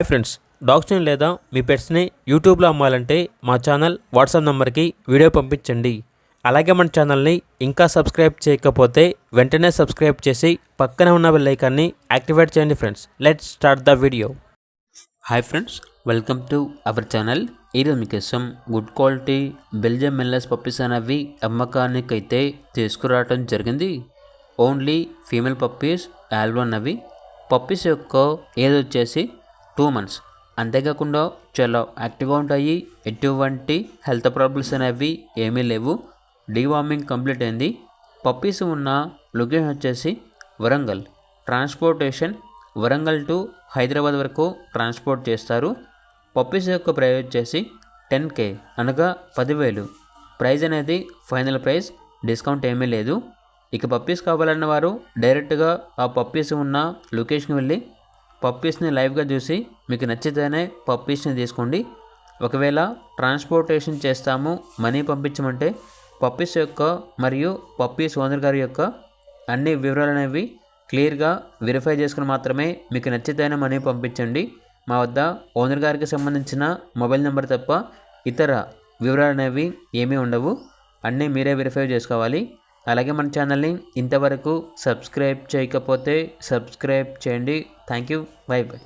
Hi friends, డాగ్స్ని లేదా మీ పెట్స్ని యూట్యూబ్లో అమ్మాలంటే మా ఛానల్ వాట్సాప్ నెంబర్కి వీడియో పంపించండి. అలాగే మన ఛానల్ని ఇంకా సబ్స్క్రైబ్ చేయకపోతే వెంటనే సబ్స్క్రైబ్ చేసి పక్కనే ఉన్న బెల్ ఐకాన్ని యాక్టివేట్ చేయండి. Friends, let's start the video. Hi friends, welcome to our channel. ఈరోజు మీకోసం గుడ్ క్వాలిటీ బెల్జియం మెల్లెస్ పప్పీస్ అనేవి అమ్మకానికి అయితే తీసుకురావడం జరిగింది. ఓన్లీ ఫీమేల్ పప్పీస్ ఆల్బో అన్నవి. పప్పీస్ యొక్క ఏజ్ వచ్చేసి 2 months. అంతేకాకుండా చాలా యాక్టివ్గా ఉంటాయి. ఎటువంటి హెల్త్ ప్రాబ్లమ్స్ అనేవి ఏమీ లేవు. డీవార్మింగ్ కంప్లీట్ అయింది. పప్పీస్ ఉన్న లొకేషన్ వచ్చేసి వరంగల్. ట్రాన్స్పోర్టేషన్ వరంగల్ టు హైదరాబాద్ వరకు ట్రాన్స్పోర్ట్ చేస్తారు. పప్పీస్ యొక్క ప్రైస్ వచ్చేసి 10K అనగా 10,000. ప్రైస్ అనేది ఫైనల్ ప్రైస్, డిస్కౌంట్ ఏమీ లేదు. ఇక పప్పీస్ కావాలన్న వారు డైరెక్ట్గా ఆ పప్పీస్ ఉన్న లొకేషన్కి వెళ్ళి పప్పీస్ని లైవ్గా చూసి మీకు నచ్చితేనే పప్పీస్ని తీసుకోండి. ఒకవేళ ట్రాన్స్పోర్టేషన్ చేస్తాము, మనీ పంపించమంటే పప్పీస్ యొక్క మరియు పప్పీస్ ఓనర్ గారి యొక్క అన్ని వివరాలు అనేవి క్లియర్గా వెరిఫై చేసుకుని మాత్రమే మీకు నచ్చితేనే మనీ పంపించండి. మా వద్ద ఓనర్ గారికి సంబంధించిన మొబైల్ నెంబర్ తప్ప ఇతర వివరాలు అనేవి ఏమీ ఉండవు. అన్నీ మీరే వెరిఫై చేసుకోవాలి. అలాగే మన ఛానల్ని ఇంతవరకు సబ్స్క్రైబ్ చేయకపోతే సబ్స్క్రైబ్ చేయండి. Thank you. By by.